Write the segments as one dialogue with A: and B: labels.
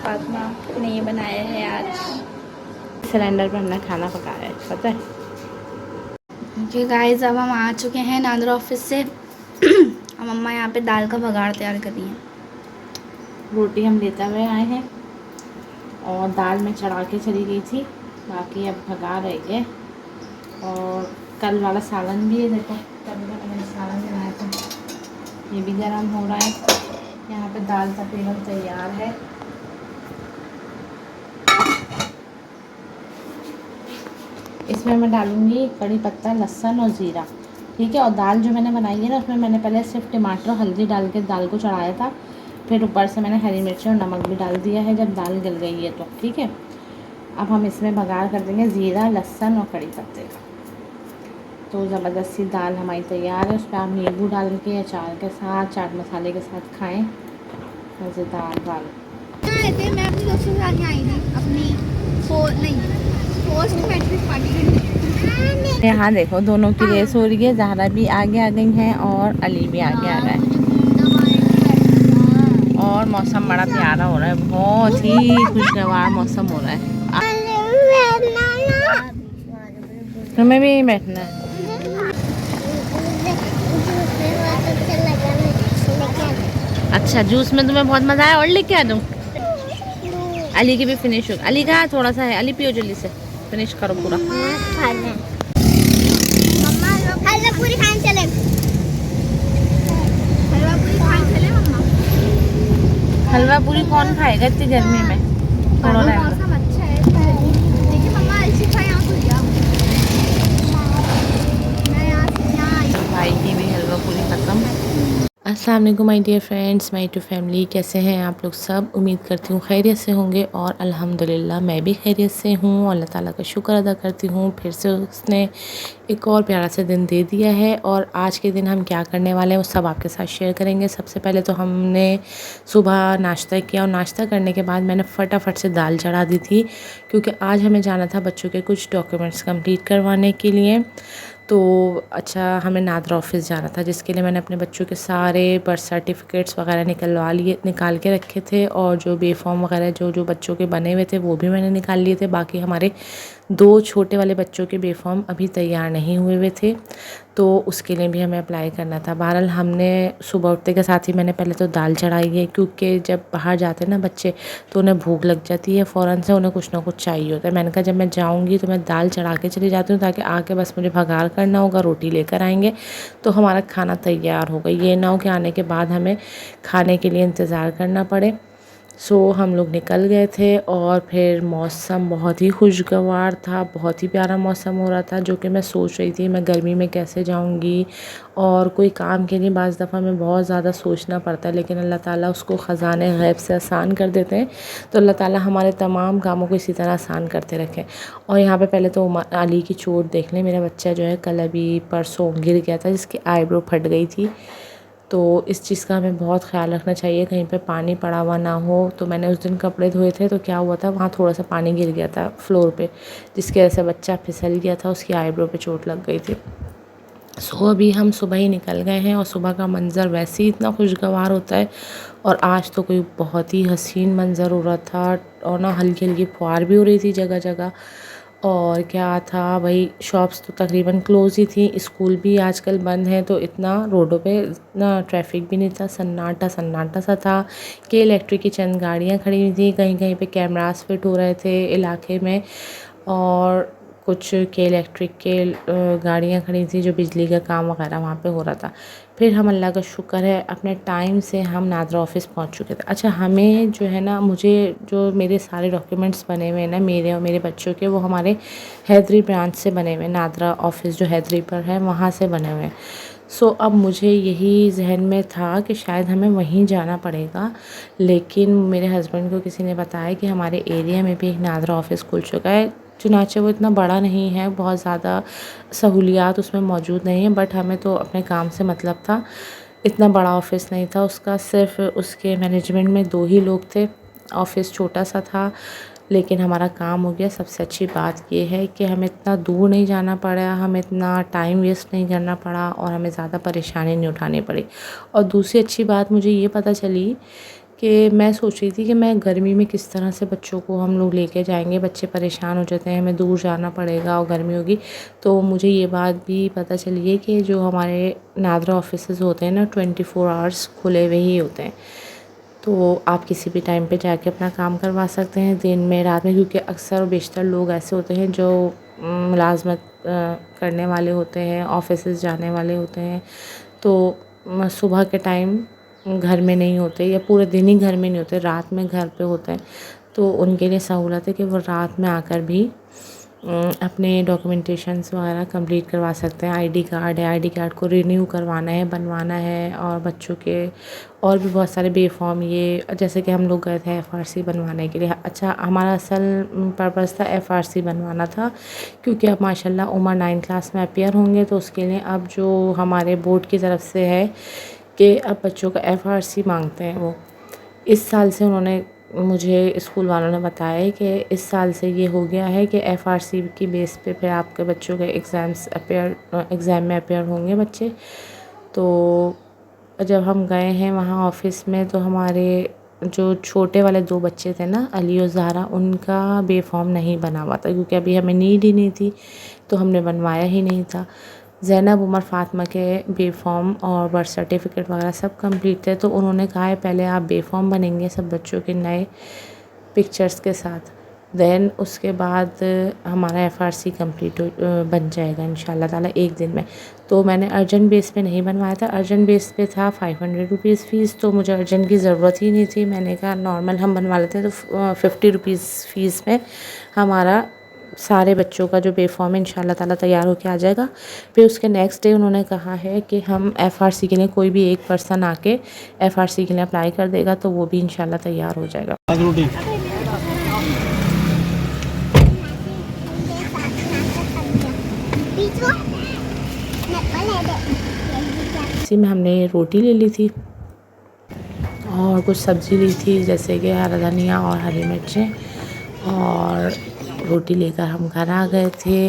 A: फातिमा ने ये बनाया है आज। सिलेंडर पर हमने खाना पकाया है, पता है कि गाइस अब हम आ चुके हैं नादरा ऑफिस से। अब मम्मा यहाँ पे दाल का बघाड़ तैयार कर रही है। रोटी हम लेते हुए आए हैं और दाल में चढ़ा के चली गई थी, बाकी अब भगा रही है। और कल वाला सालन भी है, देखो कल का मैंने सालन बनाया था, ये भी गर्म हो रहा है। यहाँ पे दाल तकरीबन तैयार है। इसमें मैं डालूँगी कड़ी पत्ता, लहसुन और ज़ीरा, ठीक है। और दाल जो मैंने बनाई है ना, उसमें मैंने पहले सिर्फ टमाटर और हल्दी डाल के दाल को चढ़ाया था, फिर ऊपर से मैंने हरी मिर्च और नमक भी डाल दिया है जब दाल गल गई है तो, ठीक है। अब हम इसमें बघार कर देंगे ज़ीरा, लहसुन और कड़ी पत्ते का। तो ज़बरदस्ती दाल हमारी तैयार है। उस पर आप नींबू डाल के अचार के साथ, चाट मसाले के साथ खाएँ, मज़ेदार दाल। मैं अपनी दोस्तों के साथ आई थी अपनी पोस्ट मैट्रिक पार्टी। यहाँ देखो दोनों की रेस हो रही है, ज़हरा भी आगे आ गई हैं और अली भी आगे आ रहा है। और मौसम बड़ा प्यारा हो रहा है, बहुत ही खुशगवार मौसम हो रहा है। हमें भी बैठना है। अच्छा जूस में तुम्हें बहुत मज़ा आया, और लेके आ दूँ? अली की भी फिनिश हो, अली का थोड़ा सा है, अली पियो जल्दी से, फिनिश करो पूरा। हलवा पूरी खाने चले, हलवा पूरी कौन खाएगा इतनी गर्मी में? थोड़ा मौसम अच्छा है, देखिए मम्मा ऐसी खाए यहाँ खुल गया। भाई की भी हलवा पूरी खत्म। अस्सलाम वालेकुम my dear friends, my to family, कैसे हैं आप लोग सब? उम्मीद करती हूँ खैरियत से होंगे और अल्हम्दुलिल्लाह मैं भी खैरियत से हूँ। अल्लाह ताला का शुक्र अदा करती हूँ, फिर से उसने एक और प्यारा सा दिन दे दिया है। और आज के दिन हम क्या करने वाले हैं वो सब आपके साथ शेयर करेंगे। सबसे पहले तो हमने सुबह नाश्ता किया और नाश्ता करने के बाद मैंने फटाफट से दाल चढ़ा दी थी, क्योंकि आज हमें जाना था बच्चों के कुछ डॉक्यूमेंट्स कंप्लीट करवाने के लिए। तो अच्छा हमें नादरा ऑफिस जाना था, जिसके लिए मैंने अपने बच्चों के सारे बर्थ सर्टिफ़िकेट्स वगैरह निकाल के रखे थे, और जो बे फॉर्म वगैरह जो जो बच्चों के बने हुए थे वो भी मैंने निकाल लिए थे। बाकी हमारे 2 छोटे वाले बच्चों के बे फॉर्म अभी तैयार नहीं हुए हुए थे, तो उसके लिए भी हमें अप्लाई करना था। बहरहाल हमने सुबह उठते के साथ ही मैंने पहले तो दाल चढ़ाई है, क्योंकि जब बाहर जाते हैं ना बच्चे तो उन्हें भूख लग जाती है फ़ौरन से, उन्हें कुछ ना कुछ चाहिए होता है। मैंने कहा जब मैं जाऊँगी तो मैं दाल चढ़ा के चली जाती हूँ, ताकि आके बस मुझे भगार करना होगा, रोटी लेकर आएँगे तो हमारा खाना तैयार होगा। ये ना हो कि आने के बाद हमें खाने के लिए इंतज़ार करना पड़े। सो हम लोग निकल गए थे और फिर मौसम बहुत ही खुशगवार था, बहुत ही प्यारा मौसम हो रहा था, जो कि मैं सोच रही थी मैं गर्मी में कैसे जाऊंगी। और कोई काम के लिए बाज़ दफ़ा में बहुत ज़्यादा सोचना पड़ता है, लेकिन अल्लाह ताला उसको ख़ज़ाने गैब से आसान कर देते हैं। तो अल्लाह ताला हमारे तमाम कामों को इसी तरह आसान करते रखें। और यहाँ पे पहले तो अली की चोट देख लें। मेरा बच्चा जो है कल अभी परसों गिर गया था, जिसकी आईब्रो फट गई थी, तो इस चीज़ का हमें बहुत ख्याल रखना चाहिए कहीं पे पानी पड़ा हुआ ना हो। तो मैंने उस दिन कपड़े धोए थे तो क्या हुआ था, वहाँ थोड़ा सा पानी गिर गया था फ्लोर पे, जिसकी वजह से बच्चा फिसल गया था, उसकी आईब्रो पे चोट लग गई थी। सो अभी हम सुबह ही निकल गए हैं और सुबह का मंज़र वैसे ही इतना खुशगवार होता है, और आज तो कोई बहुत ही हसीन मंज़र हो रहा था। और ना हल्की हल्की फुहार भी हो रही थी जगह जगह। और क्या था भाई, शॉप्स तो तकरीबन क्लोज़ ही थी, स्कूल भी आजकल बंद है, तो इतना रोडों पे इतना ट्रैफिक भी नहीं था, सन्नाटा सन्नाटा सा था कि इलेक्ट्रिक की चंद गाड़ियाँ खड़ी हुई थी, कहीं कहीं पे कैमरास फिट हो रहे थे इलाके में, और कुछ के इलेक्ट्रिक के गाड़ियाँ खड़ी थी जो बिजली का काम वगैरह वहाँ पे हो रहा था। फिर हम अल्लाह का शुक्र है अपने टाइम से हम नादरा ऑफ़िस पहुँच चुके थे। अच्छा हमें जो है ना, मुझे जो मेरे सारे डॉक्यूमेंट्स बने हुए हैं ना, मेरे और मेरे बच्चों के, वो हमारे हैदरी ब्रांच से बने हुए हैं। नादरा ऑफ़िस जो हैदरी पर है वहाँ से बने हुए हैं। सो अब मुझे यही जहन में था कि शायद हमें वहीं जाना पड़ेगा, लेकिन मेरे हस्बैंड को किसी ने बताया कि हमारे एरिया में भी एक नादरा ऑफ़िस खुल चुका है। चुनाचे वो इतना बड़ा नहीं है, बहुत ज़्यादा सहूलियात उसमें मौजूद नहीं है, बट हमें तो अपने काम से मतलब था। इतना बड़ा ऑफ़िस नहीं था उसका, सिर्फ उसके मैनेजमेंट में 2 ही लोग थे, ऑफ़िस छोटा सा था, लेकिन हमारा काम हो गया। सबसे अच्छी बात ये है कि हमें इतना दूर नहीं जाना पड़ा, हमें इतना टाइम वेस्ट नहीं करना पड़ा, और हमें ज़्यादा परेशानी नहीं उठानी पड़ी। और दूसरी अच्छी बात मुझे ये पता चली कि मैं सोच रही थी कि मैं गर्मी में किस तरह से बच्चों को हम लोग लेके जाएंगे। बच्चे परेशान हो जाते हैं, हमें दूर जाना पड़ेगा और गर्मी होगी। तो मुझे ये बात भी पता चली है कि जो हमारे नादरा ऑफिसेज़ होते हैं ना 24 आवर्स खुले हुए ही होते हैं। तो आप किसी भी टाइम पे जाके अपना काम करवा सकते हैं, दिन में रात में, क्योंकि अक्सर और बेशतर लोग ऐसे होते हैं जो मुलाजमत करने वाले होते हैं, ऑफिसेज़ जाने वाले होते हैं। तो सुबह के टाइम घर में नहीं होते या पूरे दिन ही घर में नहीं होते, रात में घर पे होते हैं। तो उनके लिए सहूलत है कि वो रात में आकर भी अपने डॉक्यूमेंटेशंस वगैरह कंप्लीट करवा सकते हैं। आईडी कार्ड है, आईडी कार्ड को रिन्यू करवाना है, बनवाना है, और बच्चों के और भी बहुत सारे बे फॉर्म, ये जैसे कि हम लोग गए थे एफआरसी बनवाने के लिए। अच्छा, हमारा असल पर्पज़ था एफआरसी बनवाना था, क्योंकि अब माशाल्लाह उमर 9 क्लास में अपियर होंगे। तो उसके लिए अब जो हमारे बोर्ड की तरफ से है कि अब बच्चों का एफआरसी मांगते हैं। वो इस साल से उन्होंने मुझे स्कूल वालों ने बताया है कि इस साल से ये हो गया है कि एफआरसी की बेस पे फिर आपके बच्चों के एग्ज़ाम में अपेयर होंगे बच्चे। तो जब हम गए हैं वहाँ ऑफ़िस में, तो हमारे जो छोटे वाले 2 बच्चे थे ना, अली और ज़हरा, उनका बे फॉर्म नहीं बना हुआ था, क्योंकि अभी हमें नीड ही नहीं थी, तो हमने बनवाया ही नहीं था। ज़ैनब, उमर, फ़ातिमा के बे फॉर्म और बर्थ सर्टिफिकेट वगैरह सब कंप्लीट थे। तो उन्होंने कहा है पहले आप बे फॉर्म बनेंगे सब बच्चों के नए पिक्चर्स के साथ, देन उसके बाद हमारा एफआरसी कंप्लीट बन जाएगा इंशाल्लाह ताला 1 दिन में। तो मैंने अर्जेंट बेस पे नहीं बनवाया था, अर्जेंट बेस पे था 500 रुपीज़ फ़ीस। तो मुझे अर्जेंट की ज़रूरत ही नहीं थी, मैंने कहा नॉर्मल हम बनवा लेते हैं। तो 50 रुपीज़ फ़ीस में हमारा सारे बच्चों का जो बे फॉर्म है इंशाल्लाह ताला तैयार होके आ जाएगा। फिर उसके नेक्स्ट डे उन्होंने कहा है कि हम एफआरसी के लिए कोई भी एक पर्सन आके एफआरसी के लिए अप्लाई कर देगा, तो वो भी इंशाल्लाह तैयार हो जाएगा। इसी में हमने रोटी ले ली थी और कुछ सब्ज़ी ली थी, जैसे कि हरा धनिया और हरी मिर्चें, और रोटी लेकर हम घर आ गए थे।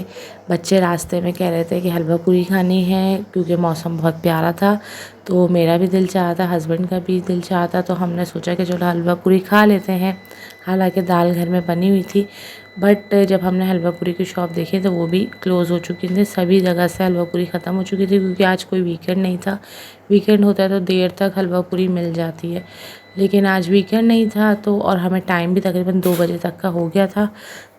A: बच्चे रास्ते में कह रहे थे कि हलवा पूरी खानी है, क्योंकि मौसम बहुत प्यारा था। तो मेरा भी दिल चाहा था, हस्बैंड का भी दिल चाहा था, तो हमने सोचा कि चलो हलवा पूरी खा लेते हैं। हालांकि दाल घर में बनी हुई थी, बट जब हमने हलवा पूरी की शॉप देखी तो वो भी क्लोज़ हो चुकी थी। सभी जगह से हलवा पूरी ख़त्म हो चुकी थी, क्योंकि आज कोई वीकेंड नहीं था। वीकेंड होता है तो देर तक हलवा पूरी मिल जाती है, लेकिन आज वीकेंड नहीं था, तो और हमें टाइम भी तकरीबन 2 बजे तक का हो गया था।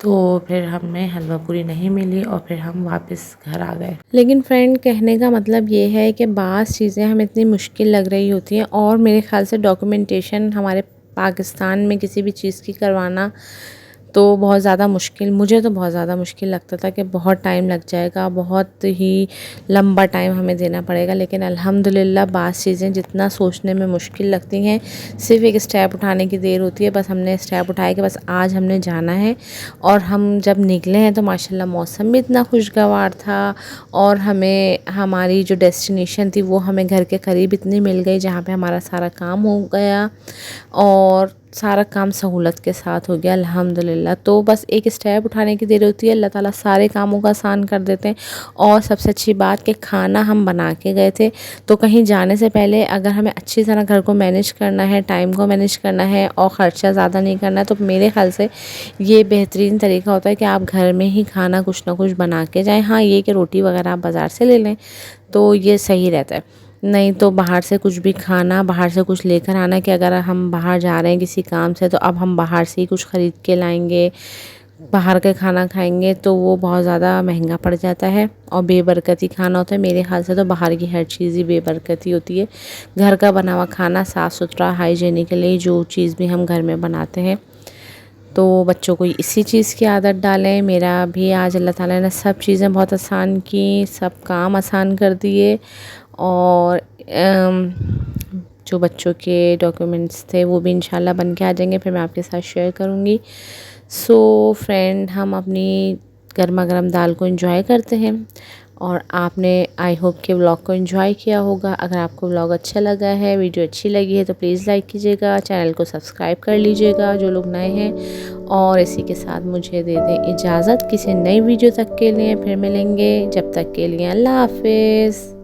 A: तो फिर हमें हलवा पूरी नहीं मिली और फिर हम वापस घर आ गए। लेकिन फ्रेंड, कहने का मतलब ये है कि बाज़ चीज़ें हमें इतनी मुश्किल लग रही होती हैं, और मेरे ख़्याल से डॉक्यूमेंटेशन हमारे पाकिस्तान में किसी भी चीज़ की करवाना तो बहुत ज़्यादा मुश्किल, मुझे तो बहुत ज़्यादा मुश्किल लगता था कि बहुत टाइम लग जाएगा, बहुत ही लंबा टाइम हमें देना पड़ेगा। लेकिन अल्हम्दुलिल्लाह बाज़ चीज़ें जितना सोचने में मुश्किल लगती हैं, सिर्फ़ एक स्टेप उठाने की देर होती है। बस हमने स्टेप उठाया कि बस आज हमने जाना है। और हम जब निकले हैं तो माशाल्लाह मौसम भी इतना खुशगवार था, और हमें हमारी जो डेस्टिनेशन थी वो हमें घर के करीब इतनी मिल गई, जहाँ पे हमारा सारा काम हो गया और सारा काम सहूलत के साथ हो गया अल्हम्दुलिल्लाह। तो बस एक स्टेप उठाने की देर होती है, अल्लाह ताला सारे कामों का आसान कर देते हैं। और सबसे अच्छी बात कि खाना हम बना के गए थे, तो कहीं जाने से पहले अगर हमें अच्छी तरह घर को मैनेज करना है, टाइम को मैनेज करना है और ख़र्चा ज़्यादा नहीं करना है, तो मेरे ख़्याल से ये बेहतरीन तरीका होता है कि आप घर में ही खाना कुछ ना कुछ बना के जाएँ। हाँ, ये कि रोटी वगैरह आप बाज़ार से ले लें तो ये सही रहता है, नहीं तो बाहर से कुछ भी खाना, बाहर से कुछ लेकर आना, कि अगर हम बाहर जा रहे हैं किसी काम से तो अब हम बाहर से ही कुछ ख़रीद के लाएंगे, बाहर का खाना खाएंगे तो वो बहुत ज़्यादा महंगा पड़ जाता है और बेबरकती खाना होता है। मेरे ख्याल से तो बाहर की हर चीज़ ही बेबरकती होती है। घर का बना हुआ खाना साफ़ सुथरा हाइजीनिकली जो चीज़ भी हम घर में बनाते हैं, तो बच्चों को इसी चीज़ की आदत डालें। मेरा भी आज अल्लाह ताला ने सब चीज़ें बहुत आसान की, सब काम आसान कर दिए, और जो बच्चों के डॉक्यूमेंट्स थे वो भी इंशाल्लाह बन के आ जाएंगे, फिर मैं आपके साथ शेयर करूँगी। सो फ्रेंड, हम अपनी गर्मा गर्म दाल को एंजॉय करते हैं, और आपने आई होप के व्लॉग को एंजॉय किया होगा। अगर आपको व्लॉग अच्छा लगा है, वीडियो अच्छी लगी है, तो प्लीज़ लाइक कीजिएगा, चैनल को सब्सक्राइब कर लीजिएगा जो लोग नए हैं, और इसी के साथ मुझे दे दें इजाज़त। किसी नई वीडियो तक के लिए फिर मिलेंगे, जब तक के लिए अल्लाह हाफिज़।